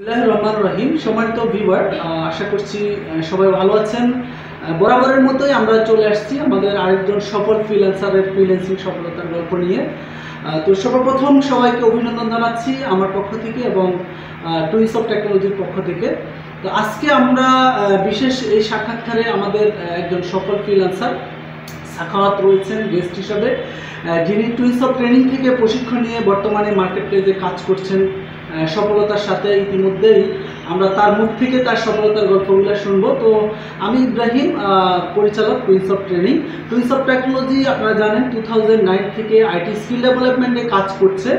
বিসমিল্লাহির রহমানির রহিম। সম্মানিত ভিউয়ার, আশা করছি সবাই ভালো আছেন। বরাবরের মতোই আমরা চলে আসছি আমাদের আরেকজন সফল ফ্রিল্যান্সারের ফ্রিল্যান্সিং সফলতার গল্প নিয়ে। তো সর্বপ্রথম সবাইকে অভিনন্দন জানাচ্ছি আমার পক্ষ থেকে এবং টুইস অফ টেকনোলজির পক্ষ থেকে। তো আজকে আমরা বিশেষ এই সাক্ষাৎকারে আমাদের একজন সফল ফ্রিল্যান্সার সাখাওয়াত রয়েছেন গেস্ট হিসাবে, যিনি টুইস অফ ট্রেনিং থেকে প্রশিক্ষণ নিয়ে বর্তমানে মার্কেট প্লেসে কাজ করছেন সফলতার সাথে। ইতিমধ্যেই আমরা তার মুখ থেকে তার সফলতার গল্পগুলো শুনবো। তো আমি ইব্রাহিম, পরিচালক টুইস অফ ট্রেনিং। টুইস অফ টেকনোলজি আপনারা জানেন 2009 থেকে আইটি স্কিল ডেভেলপমেন্টে কাজ করছে।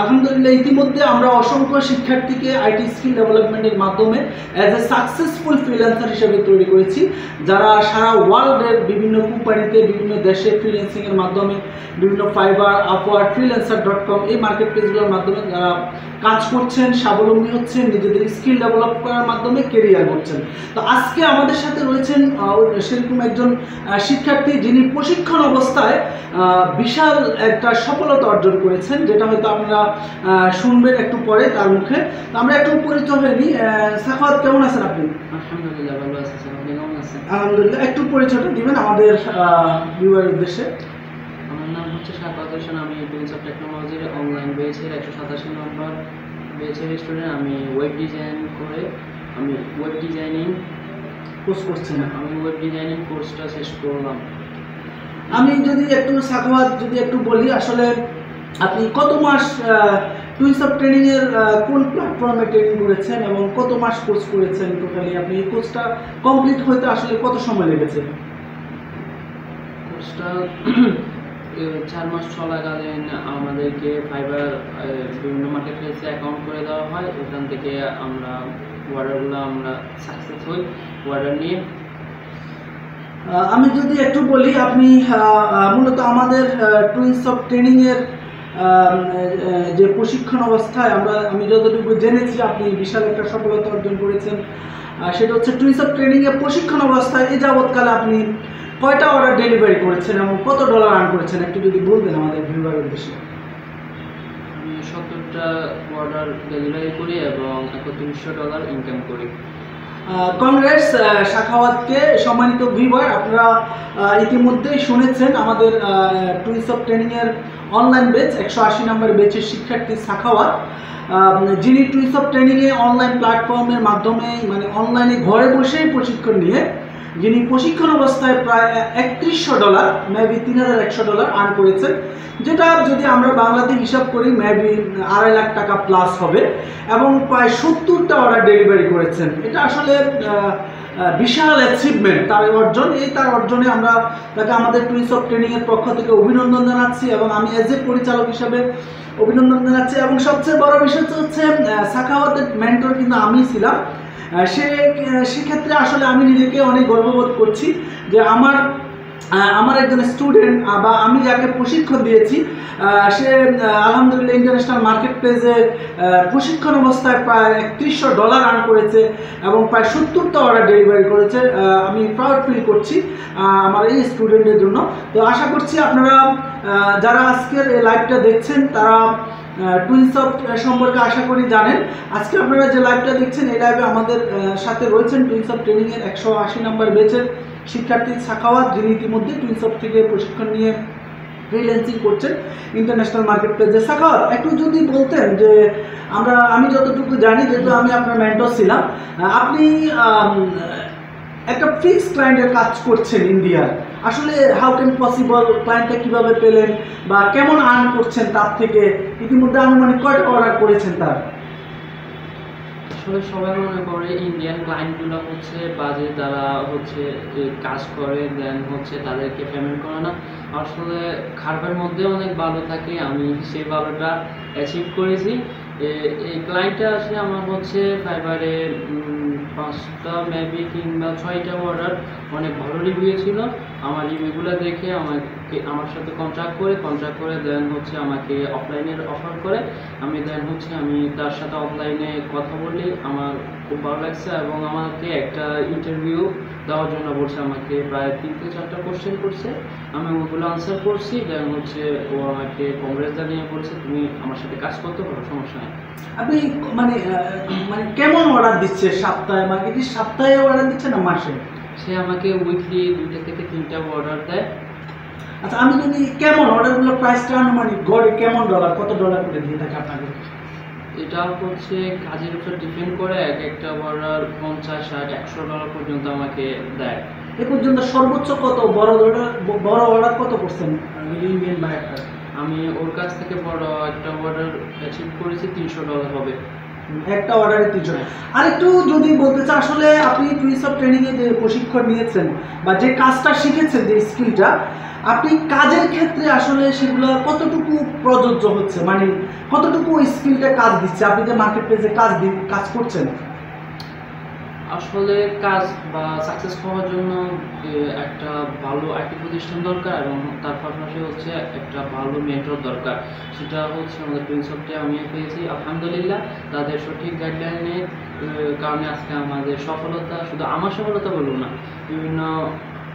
আলহামদুলিল্লাহ ইতিমধ্যে আমরা অসংখ্য শিক্ষার্থীকে আইটি স্কিল ডেভেলপমেন্টের মাধ্যমে অ্যাজ এ সাকসেসফুল ফ্রিল্যান্সার হিসেবে তৈরি করেছি, যারা সারা ওয়ার্ল্ডের বিভিন্ন কোম্পানিতে বিভিন্ন দেশে ফ্রিল্যান্সিংয়ের মাধ্যমে বিভিন্ন ফাইবার, আপওয়ার্ক, freelancer.com এই মার্কেট প্লেসগুলোর মাধ্যমে যারা কাজ করছেন, স্বাবলম্বী হচ্ছেন, নিজেদের স্কিল ডেভেলপ করার মাধ্যমে কেরিয়ার করছেন। তো আজকে আমাদের সাথে রয়েছেন সেরকম একজন শিক্ষার্থী, যিনি প্রশিক্ষণ অবস্থায় বিশাল একটা সফলতা অর্জন করেছেন, যেটা হয়তো আপনারা শুনবেন একটু পরে তার মুখে। তো আমরা একটু পরিচয় হয়ে নিই। সাখাওয়াত, কেমন আছেন আপনি? আলহামদুলিল্লাহ ভালো আছি স্যার, আপনি কেমন আছেন? আলহামদুলিল্লাহ। একটু পরিচয়টা দিবেন আমাদের ভিউয়ার উদ্দেশ্যে। আমার নাম হচ্ছে সাখাওয়াত হোসেন। আমি টুইস অফ টেকনোলজির অনলাইন বেচের 187 নম্বর বেচের স্টুডেন্ট। আমি ওয়েব ডিজাইনিং কোর্স করছেন। আমি ওয়েব ডিজাইনিং কোর্সটা শেষ করলাম। আমি যদি একটু সাখাওয়াত যদি একটু বলি, আসলে আপনি কত মাস টুইস অফ ট্রেনিং এর কোন প্ল্যাটফর্মে ট্রেনিং করেছেন এবং কত মাস কোর্স করেছেন টোটালি? আপনি এই কোর্সটা কমপ্লিট হতে আসলে কত সময় লেগেছে? কোর্সটা 4 মাস চলাকালীন আমাদেরকে ফাইবার বিভিন্ন মার্কেট প্লেসে অ্যাকাউন্ট করে দেওয়া হয়। ওখান থেকে আমরা আমরা সাকসেস হই অর্ডার নিয়ে। আমি যদি একটু বলি, আপনি মূলত আমাদের টুইস অফ ট্রেনিং এর যে প্রশিক্ষণ অবস্থায় আমি যতটুকু জেনেছি আপনি বিশাল একটা সফলতা অর্জন করেছেন। সেটা হচ্ছে টুইস অফ ট্রেনিং এর প্রশিক্ষণ অবস্থায় এই যাবৎকালে আপনি কয়টা অর্ডার ডেলিভারি করেছেন এবং কত ডলার আর্ন করেছেন, একটু যদি বলতেন আমাদের ভিউয়ার উদ্দেশ্যে। আমি 70টা অর্ডার ডেলিভারি করি এবং $3100 ইনকাম করি। কংগ্রেস সাখাওয়াতকে। সম্মানিত ভিউয়ার, আপনারা ইতিমধ্যেই শুনেছেন আমাদের টুইস অফ ট্রেনিংয়ের অনলাইন বেচ 180 নম্বর বেচের শিক্ষার্থী সাখাওয়াত, যিনি টুইস অফ ট্রেনিংয়ে অনলাইন প্ল্যাটফর্মের মাধ্যমে মানে অনলাইনে ঘরে বসেই প্রশিক্ষণ নিয়ে যিনি প্রশিক্ষণ অবস্থায় প্রায় $3100 মেবি $3100 আর্ন করেছেন, যেটা যদি আমরা বাংলাতে হিসাব করি মেবি 2.5 লাখ টাকা প্লাস হবে, এবং প্রায় 70টা অর্ডার ডেলিভারি করেছেন। এটা আসলে বিশাল অ্যাচিভমেন্ট তার অর্জন। তার অর্জনে আমরা তাকে আমাদের টুইস অফ ট্রেনিংয়ের পক্ষ থেকে অভিনন্দন জানাচ্ছি এবং আমি এজ এ পরিচালক হিসাবে অভিনন্দন জানাচ্ছি। এবং সবচেয়ে বড় বিষয় হচ্ছে সাখাওয়াতের মেন্টর কিন্তু আমি ছিলাম। সেক্ষেত্রে আসলে আমি নিজেকে অনেক গর্ববোধ করছি যে আমার একজন স্টুডেন্ট বা আমি যাকে প্রশিক্ষণ দিয়েছি সে আলহামদুলিল্লাহ ইন্টারন্যাশনাল মার্কেট প্লেসে প্রশিক্ষণ অবস্থায় প্রায় $3100 আর্ন করেছে এবং প্রায় 70টা অর্ডার ডেলিভারি করেছে। আমি প্রাউড ফিল করছি আমার এই স্টুডেন্টের জন্য। তো আশা করছি আপনারা যারা আজকের এই লাইভটা দেখছেন তারা টুইস অফ সম্পর্কে আশা করি জানেন। আজকে আপনারা যে লাইভটা দেখছেন এই লাইভে আমাদের সাথে রয়েছেন টুইস অফ ট্রেনিংয়ের 180 নম্বর বেচের শিক্ষার্থী সাখাওয়াত, যিনি ইতিমধ্যে টুইস অফ থেকে প্রশিক্ষণ নিয়ে ফ্রিল্যান্সিং করছেন ইন্টারন্যাশনাল মার্কেট প্লেসে। সাখাওয়াত, একটু যদি বলতেন যে আমি যতটুকু জানি, যেহেতু আমি আপনার মেন্টর ছিলাম, আপনি একটা ফিক্স ক্লায়েন্টের কাজ করছেন ইন্ডিয়ার, আসলে হাউ ক্যান পসিবল? ক্লায়েন্টটা কীভাবে পেলেন বা কেমন আর্ন করছেন তার থেকে? ইতিমধ্যে আনুমানিক কয়টা অর্ডার করেছেন তার? আসলে সবাই মনে করে ইন্ডিয়ান ক্লায়েন্টগুলো হচ্ছে বাজে, তারা হচ্ছে কাজ করে দেন হচ্ছে তাদেরকে পেমেন্ট করে না। আসলে খারাপের মধ্যে অনেক ভালো থাকে, আমি সেই ভালোটা অ্যাচিভ করেছি। এই ক্লায়েন্টটা আসলে আমার হচ্ছে ফাইবারে 5টা মেবি কিংবা 6টা অর্ডার অনেক ভালো রিভিউ ছিল। আমার রিভিউগুলো দেখে আমার সাথে কন্ট্রাক্ট করে দেন হচ্ছে আমাকে অফলাইনের অফার করে, আমি দেন হচ্ছে আমি তার সাথে অফলাইনে কথা বলি। আমার খুব ভালো লাগছে এবং আমাকে একটা ইন্টারভিউ দেওয়ার জন্য বলছে, আমাকে প্রায় 3 থেকে 4টা কোশ্চেন করছে, আমি ওগুলো আনসার করছি। দেন হচ্ছে ও আমাকে কংগ্রেস জানিয়ে বলছে তুমি আমার সাথে কাজ করতে পারো, সমস্যা নেই। আপনি মানে মানে কেমন অর্ডার দিচ্ছে? সপ্তাহে মানে কি সপ্তাহে অর্ডার দিচ্ছে না মাসে? সে আমাকে উইকলি 2টা থেকে 3টা অর্ডার দেয়। আচ্ছা, আমি যদি কেমন অর্ডারগুলো প্রাইসটা আনুমানিক গড়ে কেমন ডলার, কত ডলার করে দিয়ে থাকে আপনাকে? এটা হচ্ছে কাজের উপর ডিপেন্ড করে, একটা অর্ডার 50, 60, $100 পর্যন্ত আমাকে দেয়। এ পর্যন্ত সর্বোচ্চ কত বড় অর্ডার কত করছেন ইন্ডিয়ান বায়ারটা? আমি ওর কাছ থেকে বড় একটা অর্ডার অ্যাচিভ করেছি, $300 হবে একটা অর্ডারে 300। আর একটু যদি বলতে চান, আসলে আপনি টুইস অফ ট্রেনিং এ যে প্রশিক্ষণ নিয়েছেন বা যে কাজটা শিখেছেন, যে স্কিলটা, আপনি কাজের ক্ষেত্রে আসলে সেগুলো কতটুকু প্রযোজ্য হচ্ছে, মানে কতটুকু স্কিলটা কাজ দিচ্ছে? আপনি যে মার্কেট প্লেসে কাজ করছেন, আসলে কাজ বা সাকসেস হওয়ার জন্য একটা ভালো আইটি প্রতিষ্ঠান দরকার এবং তার পাশাপাশি হচ্ছে একটা ভালো মেন্টর দরকার। সেটা হচ্ছে আমাদের প্রিন্সিপালকে আমি পেয়েছি আলহামদুলিল্লাহ। তাদের সঠিক গাইডলাইনের কারণে আজকে আমাদের সফলতা, শুধু আমার সফলতা বলবো না, বিভিন্ন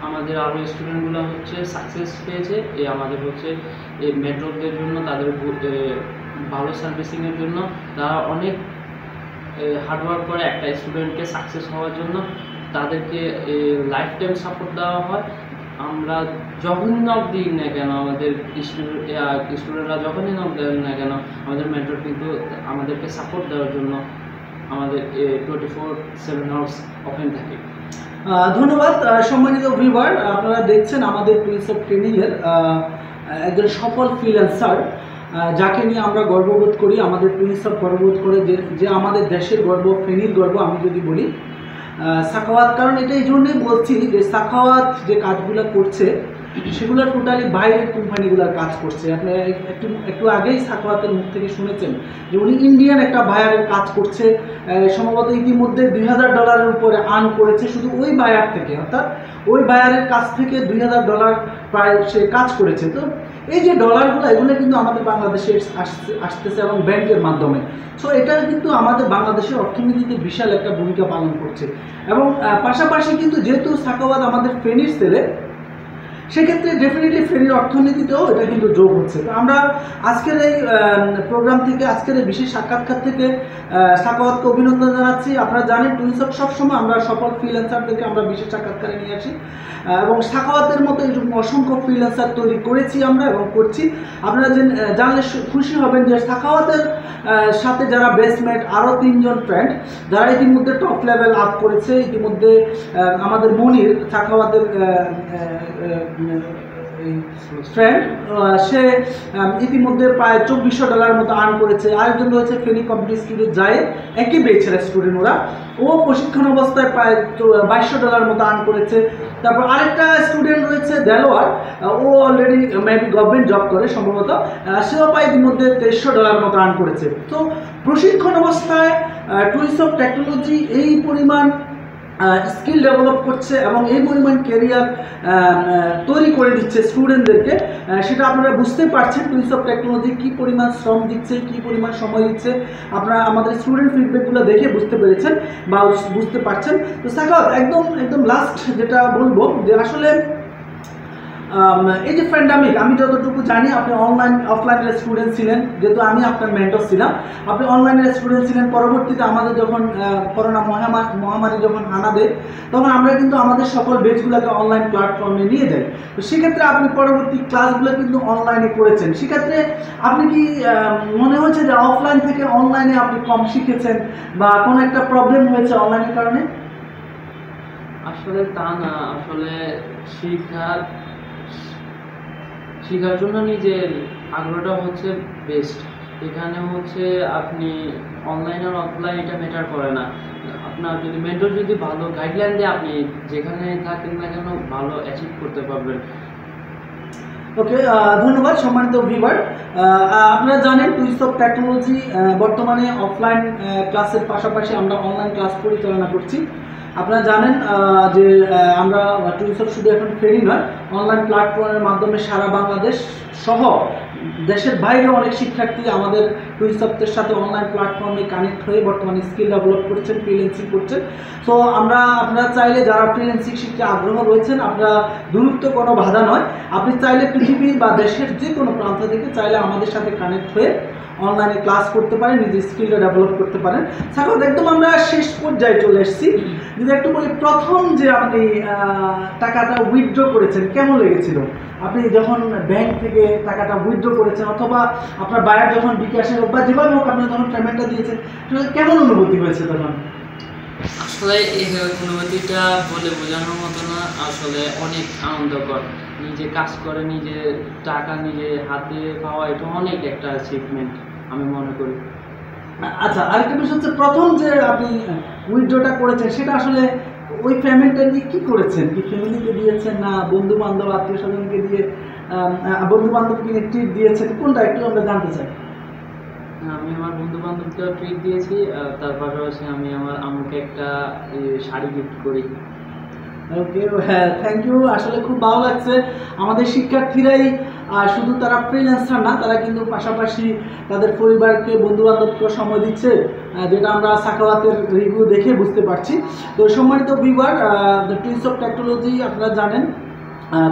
আমাদের আরও স্টুডেন্টগুলো হচ্ছে সাকসেস পেয়েছে। আমাদের হচ্ছে এই মেন্টরদের জন্য, তাদের ভালো সার্ভিসিংয়ের জন্য তারা অনেক হার্ডওয়ার্ক করে একটা স্টুডেন্টকে সাকসেস হওয়ার জন্য। তাদেরকে লাইফ টাইম সাপোর্ট দেওয়া হয়। আমরা যখনই নক দিই না কেন, আমাদের স্টুডেন্টরা যখনই নক দেন না কেন, আমাদের মেন্টর কিন্তু আমাদেরকে সাপোর্ট দেওয়ার জন্য আমাদের 24/7 আওয়ার্স ওপেন থাকে। ধন্যবাদ। সম্মানিত ভিউয়ার, আপনারা দেখছেন আমাদের টুইস অফ ট্রেনিংয়ের একজন সফল ফ্রিল্যান্সার, যাকে নিয়ে আমরা গর্ববোধ করি, আমাদের টুইস অফ গর্ববোধ করে, যে আমাদের দেশের গর্ব, ফেনীর গর্ব আমি যদি বলি। সাখাওয়াত, কারণ এটা এই জন্যই বলছি যে সাখাওয়াত যে কাজগুলো করছে সেগুলো টোটালি বাইরের কোম্পানিগুলোর কাজ করছে। আপনি একটু আগেই সাখাওয়াতের মুখ থেকে শুনেছেন যে উনি ইন্ডিয়ান একটা বায়ারের কাজ করছে, সম্ভবত ইতিমধ্যে $2000 উপরে আর্ন করেছে শুধু ওই বায়ার থেকে, অর্থাৎ ওই বায়ারের কাছ থেকে $2000 প্রায় সে কাজ করেছে। তো এই যে ডলারগুলো, এগুলো কিন্তু আমাদের বাংলাদেশে আসতেছে এবং ব্যাংকের মাধ্যমে। সো এটা কিন্তু আমাদের বাংলাদেশের অর্থনীতিতে বিশাল একটা ভূমিকা পালন করছে। এবং পাশাপাশি কিন্তু যেহেতু সাখাওয়াত আমাদের ফেনীর ছেলে, সেক্ষেত্রে ডেফিনেটলি ফেনীর অর্থনীতিতেও এটা কিন্তু যোগ হচ্ছে। তো আমরা আজকের এই প্রোগ্রাম থেকে, আজকের এই বিশেষ সাক্ষাৎকার থেকে সাখাওয়াতকে অভিনন্দন জানাচ্ছি। আপনারা জানেন টুইস অফ সবসময় আমরা সফল ফ্রিল্যান্সারদেরকে আমরা বিশেষ সাক্ষাৎকারে নিয়ে আসি এবং সাখাওয়াতের মতো এরকম অসংখ্য ফ্রিল্যান্সার তৈরি করেছি আমরা এবং করছি। আপনারা জানলে খুশি হবেন যে সাখাওয়াতের সাথে যারা বেসমেট, আরও 3 জন ফ্রেন্ড যারা ইতিমধ্যে টপ লেভেল আপ করেছে। ইতিমধ্যে আমাদের মনির, সাখাওয়াতের ফ্রেন্ড, সে ইতিমধ্যে প্রায় $2400 মতো আর্ন করেছে। আরেকজন রয়েছে ফেনী কম্পিউটার স্কুলে যায়, একই বেচের স্টুডেন্ট ওরা, ও প্রশিক্ষণ অবস্থায় প্রায় $2200 মতো আর্ন করেছে। তারপর আরেকটা স্টুডেন্ট রয়েছে দেলোয়ার, ও অলরেডি মেবি গভর্নমেন্ট জব করে সম্ভবত, সেও প্রায় ইতিমধ্যে $2300 মতো আর্ন করেছে। তো প্রশিক্ষণ অবস্থায় টুইস অফ টেকনোলজি এই পরিমাণ স্কিল ডেভেলপ করছে এবং এই পরিমাণ ক্যারিয়ার তৈরি করে দিচ্ছে স্টুডেন্টদেরকে, সেটা আপনারা বুঝতে পারছেন টুইস অফ টেকনোলজি কী পরিমাণ শ্রম দিচ্ছে, কী পরিমাণ সময় দিচ্ছে। আপনারা আমাদের স্টুডেন্ট ফিডব্যাকগুলো দেখে বুঝতে পেরেছেন বা বুঝতে পারছেন। তো সাখাওয়াত, একদম লাস্ট যেটা বলবো যে আসলে এই যে প্যান্ডামিক, আমি যতটুকু জানি আপনি অফলাইনের স্টুডেন্ট ছিলেন, যেহেতু আমি আপনার মেন্টর ছিলাম, আপনি অনলাইনের স্টুডেন্ট ছিলেন। পরবর্তীতে আমাদের যখন করোনা মহামারী যখন হানা দেয়, তখন আমরা কিন্তু আমাদের সকল বেচগুলোকে অনলাইন প্ল্যাটফর্মে নিয়ে যাই। তো সেক্ষেত্রে আপনি পরবর্তী ক্লাসগুলো কিন্তু অনলাইনে করেছেন। সেক্ষেত্রে আপনি কি মনে হচ্ছে যে অফলাইন থেকে অনলাইনে আপনি কম শিখেছেন বা কোনো একটা প্রবলেম হয়েছে অনলাইনের কারণে? আসলে তা না, আসলে শেখার জন্য নিজের আগ্রহটা হচ্ছে বেস্ট। এখানে হচ্ছে আপনি অনলাইন আর অফলাইন এটা ম্যাটার করে না। আপনার যদি মেন্টর যদি ভালো গাইডলাইন দেয়, আপনি যেখানে থাকেন না কেন ভালো অ্যাচিভ করতে পারবেন। ওকে, ধন্যবাদ সম্মানিত ভিউয়ার। আপনারা জানেন টুইস অফ টেকনোলজি বর্তমানে অফলাইন ক্লাসের পাশাপাশি আমরা অনলাইন ক্লাস পরিচালনা করছি। আপনারা জানেন যে আমরা টুইসব শুধু এখন ফেরি নয়, অনলাইন প্ল্যাটফর্মের মাধ্যমে সারা বাংলাদেশ সহ দেশের বাইরে অনেক শিক্ষার্থী আমাদের টুইসবের সাথে অনলাইন প্ল্যাটফর্মে কানেক্ট হয়ে বর্তমানে স্কিল ডেভেলপ করছেন, ফ্রিল্যান্সিং করছেন। সো আপনারা চাইলে যারা ফ্রিল্যান্সিং শিখতে আগ্রহ রয়েছেন, আপনারা দূরত্ব কোনো বাধা নয়, আপনি চাইলে পৃথিবীর বা দেশের যে কোনো প্রান্ত থেকে চাইলে আমাদের সাথে কানেক্ট হয়ে অনলাইনে ক্লাস করতে পারেন, নিজের স্কিলটা ডেভেলপ করতে পারেন। সাকওয়াত, একদম আমরা শেষ পর্যায়ে চলে এসেছি। যদি একটু বলি, প্রথম যে আপনি টাকাটা উইথড্র করেছেন কেমন লেগেছিল? আপনি যখন ব্যাংক থেকে টাকাটা উইথড্র করেছেন অথবা আপনার বায়ার যখন বিকাশের বা যেভাবে হোক আপনি যখন পেমেন্টটা দিয়েছেন, কেমন অনুভূতি হয়েছে তখন? আসলে এই অনুভূতিটা বলে বোঝানোর মতো না, আসলে অনেক আনন্দকর। নিজে কাজ করে নিজে টাকা নিজে হাতে পাওয়া, এটা অনেক একটা অ্যাচিভমেন্ট আমি মনে করি। আচ্ছা, আরেকটা বিষয় হচ্ছে, প্রথম যে আপনি উইথড্রটা করেছেন সেটা আসলে ওই পেমেন্টটা নিয়ে কি করেছেন? কি ফ্যামিলিকে দিয়েছেন না বন্ধু বান্ধব আত্মীয় স্বজনকে দিয়ে, বন্ধু বান্ধবকে ট্রিট দিয়েছেন, কোনটা একটু আমরা জানতে চাই। আমি আমার বন্ধু বান্ধবকেও ট্রিট দিয়েছি, তার পাশাপাশি আমি আমার আম্মুকে একটা শাড়ি গিফট করি। ওকে, হ্যাঁ, থ্যাংক ইউ। আসলে খুব ভালো লাগছে, আমাদের শিক্ষার্থীরাই শুধু তারা ফ্রিল্যান্সার না, তারা কিন্তু পাশাপাশি তাদের পরিবারকে, বন্ধু বান্ধবকে সময় দিচ্ছে, যেটা আমরা সাখাওয়াতের রিভিউ দেখে বুঝতে পারছি। তো সম্মানিত ভিউয়ার, দ্য টুইসব টেকনোলজি আপনারা জানেন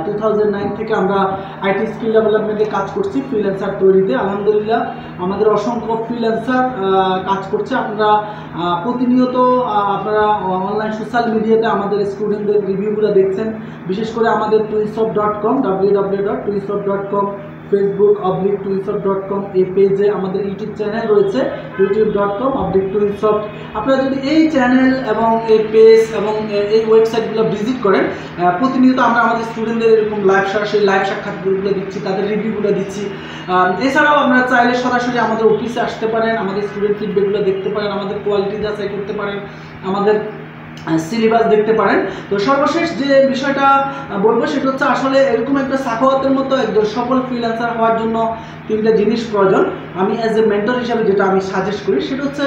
2009 থেকে আমরা আইটি স্কিল ডেভেলপমেন্টে কাজ করছি, ফ্রিল্যান্সার তৈরিতে। আলহামদুলিল্লাহ আমাদের অসংখ্য ফ্রিল্যান্সার কাজ করছে। আপনারা প্রতিনিয়ত আপনারা অনলাইন সোশ্যাল মিডিয়াতে আমাদের স্টুডেন্টদের রিভিউগুলো দেখছেন, বিশেষ করে আমাদের twinsoft.com, www.twinsoft.com, facebook/twinsoft.com এই পেজে, আমাদের ইউটিউব চ্যানেল রয়েছে youtube.com/twinsoft। আপনারা যদি এই চ্যানেল এবং এই পেজ এবং এই ওয়েবসাইটগুলো ভিজিট করেন, প্রতিনিয়ত আমরা আমাদের স্টুডেন্টদের এরকম সরাসরি লাইভ সাক্ষাৎকারগুলো দিচ্ছি, তাদের রিভিউগুলো দিচ্ছি। এছাড়াও আপনারা চাইলে সরাসরি আমাদের অফিসে আসতে পারেন, আমাদের স্টুডেন্ট ফিডব্যাকগুলো দেখতে পারেন, আমাদের কোয়ালিটি যাচাই করতে পারেন, আমাদের সিলেবাস দেখতে পারেন। তো সর্বশেষ যে বিষয়টা বলবো সেটা হচ্ছে, আসলে এরকম একটা সাখাওয়াতের মতো একজন সফল ফ্রিল্যান্সার হওয়ার জন্য তিনটা জিনিস প্রয়োজন। আমি অ্যাজ এ মেন্টর হিসাবে যেটা আমি সাজেস্ট করি সেটা হচ্ছে,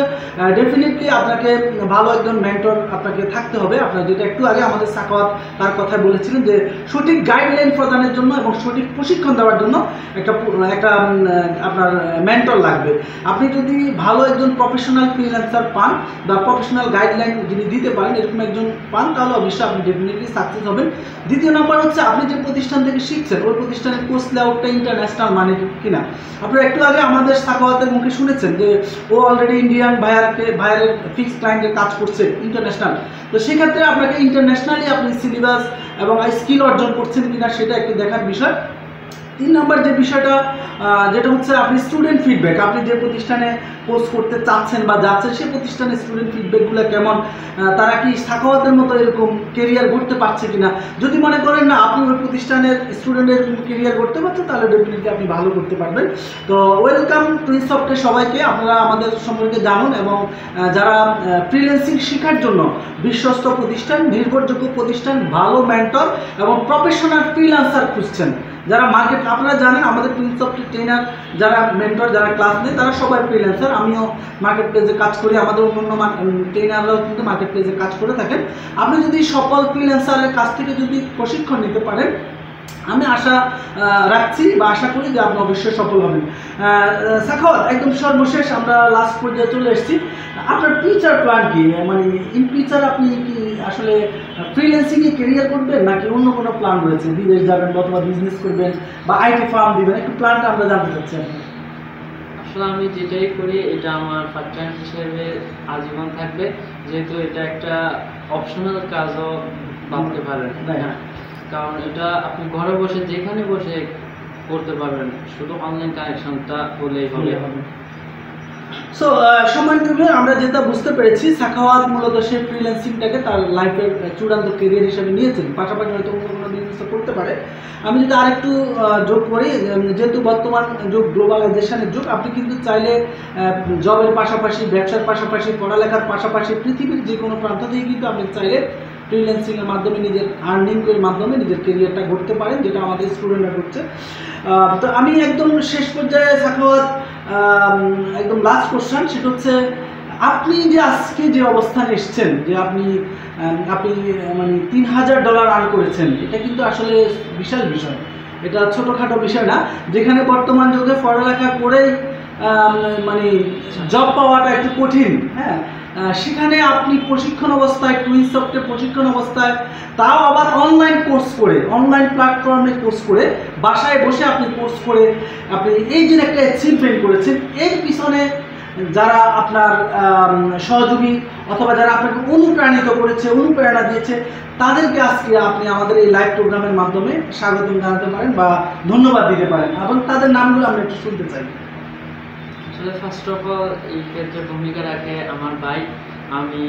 ডেফিনেটলি আপনাকে ভালো একজন মেন্টর আপনাকে থাকতে হবে। আপনার যেটা একটু আগে আমাদের সাখাওয়াত তার কথা বলেছিলেন, যে সঠিক গাইডলাইন প্রদানের জন্য এবং সঠিক প্রশিক্ষণ দেওয়ার জন্য একটা আপনার মেন্টর লাগবে। আপনি যদি ভালো একজন প্রফেশনাল ফ্রিল্যান্সার পান বা প্রফেশনাল গাইডলাইন যিনি দিতে পারেন, এরকম একজন পান, তাহলে অবশ্যই আপনি ডেফিনেটলি সাকসেস হবেন। দ্বিতীয় নাম্বার হচ্ছে, আপনি যে প্রতিষ্ঠান থেকে শিখছেন ওই প্রতিষ্ঠানের কোর্স লেআউটটা ইন্টারন্যাশনাল মানে কিনা। আপনারা একটু আগে আমাদের সাখাওয়াতের মুখে শুনেছেন যে ও অলরেডি ইন্ডিয়ান ভাইয়ারের ফিক্সড ক্লায়েন্টের কাজ করছে ইন্টারন্যাশনাল। তো সেক্ষেত্রে আপনাকে ইন্টারন্যাশনালি আপনি সিলেবাস এবং স্কিল অর্জন করছেন কিনা সেটা একটু দেখার বিষয়। তিন নম্বর যে বিষয়টা, যেটা হচ্ছে আপনি স্টুডেন্ট ফিডব্যাক, আপনি যে প্রতিষ্ঠানে কোর্স করতে চাচ্ছেন বা যাচ্ছেন সেই প্রতিষ্ঠানের স্টুডেন্ট ফিডব্যাকগুলো কেমন, তারা কি সাখাওয়াতের মতো এরকম কেরিয়ার গড়তে পারছে কিনা। যদি মনে করেন না আপনি ওই প্রতিষ্ঠানের স্টুডেন্টের কেরিয়ার গড়তে পারছেন, তাহলে ডেফিনেটলি আপনি ভালো করতে পারবেন। তো ওয়েলকাম টুইসফটের সবাইকে, আপনারা আমাদের সম্পর্কে জানুন এবং যারা ফ্রিল্যান্সিং শেখার জন্য বিশ্বস্ত প্রতিষ্ঠান, নির্ভরযোগ্য প্রতিষ্ঠান, ভালো মেন্টর এবং প্রফেশনাল ফ্রিল্যান্সার খুঁজছেন, যারা মার্কেট, আপনারা জানেন আমাদের টুইসফটের ট্রেনার যারা মেন্টর যারা ক্লাস নেয় তারা সবাই ফ্রিল্যান্সার। আমিও মার্কেট প্লেসে কাজ করি, আমাদের অন্যান্য ট্রেনাররাও কিন্তু মার্কেট প্লেসে কাজ করে থাকেন। আপনি যদি সকল ফ্রিল্যান্সারের কাছ থেকে যদি প্রশিক্ষণ নিতে পারেন, আমি আশা রাখছি বা আশা করি যে আপনি অবশ্যই সফল হবেন। সাখাওয়াত, একদম সর্বশেষ আমরা লাস্ট পর্যায়ে চলে এসেছি, আপনার ফিউচার প্ল্যান কি? মানে ইন ফিউচার আপনি কি আসলে ফ্রিল্যান্সিংয়ে ক্যারিয়ার করবেন নাকি অন্য কোনো প্ল্যান রয়েছে, বিদেশ যাবেন অথবা বিজনেস করবেন বা আইটি ফার্ম দিবেন, একটু প্ল্যানটা আমরা জানতে চাচ্ছি। আসলে আমি যেটাই করি এটা আমার পার্ট টাইম হিসেবে আজীবন থাকবে, যেহেতু এটা একটা অপশনাল কাজও ভাবতে পারেন। হ্যাঁ, কারণ এটা আপনি ঘরে বসে যেখানে বসে করতে পারবেন, শুধু অনলাইন কানেকশনটা হলেই হবে। সো সম্মানিত, আমরা যেটা বুঝতে পেরেছি, সাখাওয়াত মূলত সে ফ্রিল্যান্সিংটাকে তার লাইফের চূড়ান্ত কেরিয়ার হিসেবে নিয়েছেন, পাশাপাশি হয়তো অন্য কোনো বিজনেস করতে পারে। আমি যদি আরেকটু যোগ করি, যেহেতু বর্তমান যুগ গ্লোবালাইজেশনের যুগ, আপনি কিন্তু চাইলে জবের পাশাপাশি, ব্যবসার পাশাপাশি, পড়ালেখার পাশাপাশি পৃথিবীর যে কোনো প্রান্ত থেকে কিন্তু আপনি চাইলে ফ্রিল্যান্সিংয়ের মাধ্যমে নিজের আর্নিংয়ের মাধ্যমে নিজের কেরিয়ারটা গড়তে পারেন, যেটা আমাদের স্টুডেন্টরা করছে। তো আমি একদম শেষ পর্যায়ে সাখাওয়াত, একদম লাস্ট কোশ্চেন, সেটা হচ্ছে আপনি যে আজকে যে অবস্থানে এসেছেন, যে আপনি আপনি মানে $3000 আর্ন করেছেন, এটা কিন্তু আসলে বিশাল বিষয়, এটা ছোটোখাটো বিষয় না। যেখানে বর্তমান যুগে পড়ালেখা করেই মানে জব পাওয়াটা একটু কঠিন, হ্যাঁ, সেখানে আপনি প্রশিক্ষণ অবস্থায়, টুইনসফটে প্রশিক্ষণ অবস্থায়, তাও আবার অনলাইন কোর্স করে, অনলাইন প্ল্যাটফর্মে কোর্স করে, বাসায় বসে আপনি কোর্স করে আপনি এই যে একটা অ্যাচিভমেন্ট করেছেন, এর পিছনে যারা আপনার সহযোগী অথবা যারা আপনাকে অনুপ্রাণিত করেছে, অনুপ্রেরণা দিয়েছে, তাদেরকে আজকে আপনি আমাদের এই লাইভ প্রোগ্রামের মাধ্যমে স্বাগতম জানাতে পারেন বা ধন্যবাদ দিতে পারেন, এবং তাদের নামগুলো আমরা একটু শুনতে চাই। আসলে ফার্স্ট অফ অল এই ক্ষেত্রে ভূমিকা রাখে আমার ভাই। আমি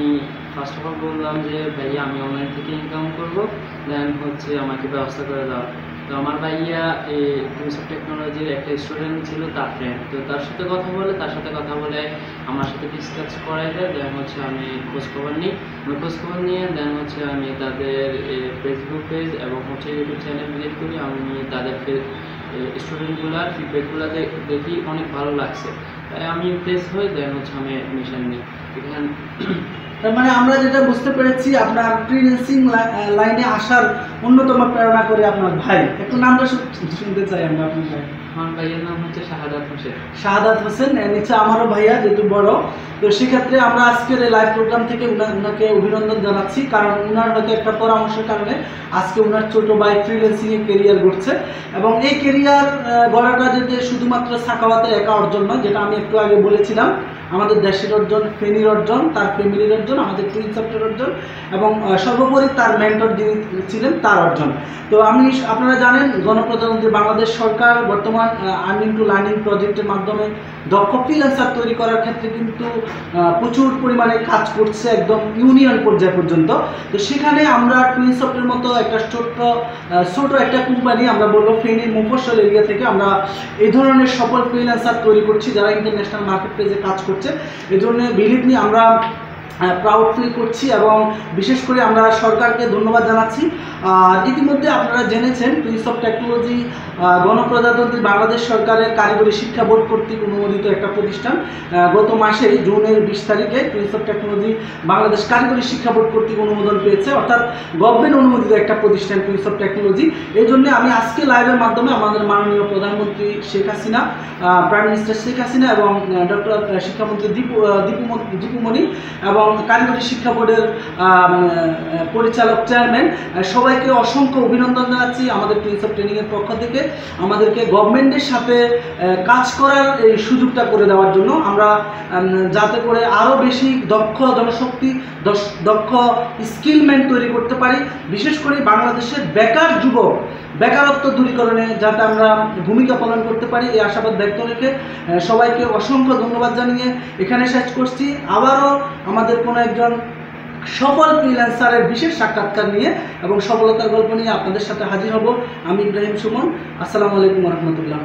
ফার্স্ট অফ অল বললাম যে ভাইয়া আমি অনলাইন থেকে ইনকাম করবো, দেন হচ্ছে আমাকে ব্যবস্থা করে দাও। তো আমার ভাইয়া এই টুইনসফট টেকনোলজির একটা স্টুডেন্ট ছিল, তার ফ্রেন্ড, তো তার সাথে কথা বলে আমার সাথে ডিসকাস করাই দেয়। দেন হচ্ছে আমি খোঁজখবর নিয়ে দেন হচ্ছে আমি তাদের ফেসবুক পেজ এবং হচ্ছে ইউটিউব চ্যানেল ভিজিট করি। আমি তাদের স্টুডেন্টগুলার ফিডব্যাকগুলো দেখি, অনেক ভালো লাগছে, তাই আমি ইমপ্রেস হই। দেন হচ্ছে আমি অ্যাডমিশন নিই এখানে। তার মানে আমরা যেটা বুঝতে পেরেছি, আপনার ফ্রিল্যান্সিং লাইনে আসার অন্যতম প্রেরণা করে আপনার ভাই। একটু নামটা শুনতে চাই আমরা আপনার ভাই। আমার ভাইয়ের নাম হচ্ছে শাহাদাত হোসেন। শাহাদাত হোসেন, নিচে আমারও ভাইয়া যেহেতু বড়, তো সেক্ষেত্রে আমরা আজকের এই লাইভ প্রোগ্রাম থেকে ওনাকে অভিনন্দন জানাচ্ছি, কারণ ওনার হয়তো একটা পরামর্শের কারণে আজকে ওনার ছোট ভাই ফ্রিল্যান্সিংয়ে কেরিয়ার গড়ছে। এবং এই কেরিয়ার গড়াটা যদি শুধুমাত্র সাখাওয়াতের একা অর্জন নয়, যেটা আমি একটু আগে বলেছিলাম, আমাদের দেশের অর্জন, ফেনীর অর্জন, তার ফ্যামিলির অর্জন, আমাদের টুইনসফটের অর্জন, এবং সর্বোপরি তার মেন্টর যিনি ছিলেন তার অর্জন। তো আপনারা জানেন, গণপ্রজাতন্ত্রী বাংলাদেশ সরকার বর্তমান আর্নিং টু লার্নিং প্রজেক্টের মাধ্যমে দক্ষ ফ্রিল্যান্সার তৈরি করার ক্ষেত্রে কিন্তু প্রচুর পরিমাণে কাজ করছে, একদম ইউনিয়ন পর্যায় পর্যন্ত। তো সেখানে আমরা টুইনসফটের মতো একটা ছোট একটা কোম্পানি, আমরা বলবো ফেনীর মফস্বল এরিয়া থেকে আমরা এই ধরনের সফল ফ্রিল্যান্সার তৈরি করছি, যারা ইন্টারন্যাশনাল মার্কেট প্লেসে কাজ করছে। এই জন্য বিলিভ মি আমরা প্রাউড ফিল করছি, এবং বিশেষ করে আমরা সরকারকে ধন্যবাদ জানাচ্ছি। আর ইতিমধ্যে আপনারা জেনেছেন, টুইনসফট টেকনোলজি গণপ্রজাতন্ত্রী বাংলাদেশ সরকারের কারিগরি শিক্ষা বোর্ড কর্তৃক অনুমোদিত একটা প্রতিষ্ঠান। গত মাসেই জুনের 20 তারিখে টুইনসফট টেকনোলজি বাংলাদেশ কারিগরি শিক্ষা বোর্ড কর্তৃক অনুমোদন পেয়েছে, অর্থাৎ গভর্নমেন্ট অনুমোদিত একটা প্রতিষ্ঠান টুইনসফট টেকনোলজি। এই জন্য আমি আজকে লাইভের মাধ্যমে আমাদের মাননীয় প্রধানমন্ত্রী শেখ হাসিনা, প্রাইম মিনিস্টার শেখ হাসিনা এবং ডক্টর শিক্ষামন্ত্রী দীপুমণি এবং কারিগরি শিক্ষা বোর্ডের পরিচালক চেয়ারম্যান, সবাইকে অসংখ্য অভিনন্দন জানাচ্ছি আমাদের টুইনসফট ট্রেনিংয়ের পক্ষ থেকে, আমাদেরকে গভর্নমেন্টের সাথে কাজ করার এই সুযোগটা করে দেওয়ার জন্য। আমরা যাতে করে আরও বেশি দক্ষ জনশক্তি, দক্ষ স্কিলম্যান তৈরি করতে পারি, বিশেষ করে বাংলাদেশের বেকার যুবক বেকারত্ব দূরীকরণে যাতে আমরা ভূমিকা পালন করতে পারি, এই আশাবাদ ব্যক্ত রেখে সবাইকে অসংখ্য ধন্যবাদ জানিয়ে এখানে শেষ করছি। আবারও আমাদের কোনো একজন সফল ফ্রিল্যান্সারের বিশেষ সাক্ষাৎকার নিয়ে এবং সফলতার গল্প নিয়ে আপনাদের সাথে হাজির হব। আমি ইব্রাহিম সুমন। আসসালামু আলাইকুম ওয়া রাহমাতুল্লাহ।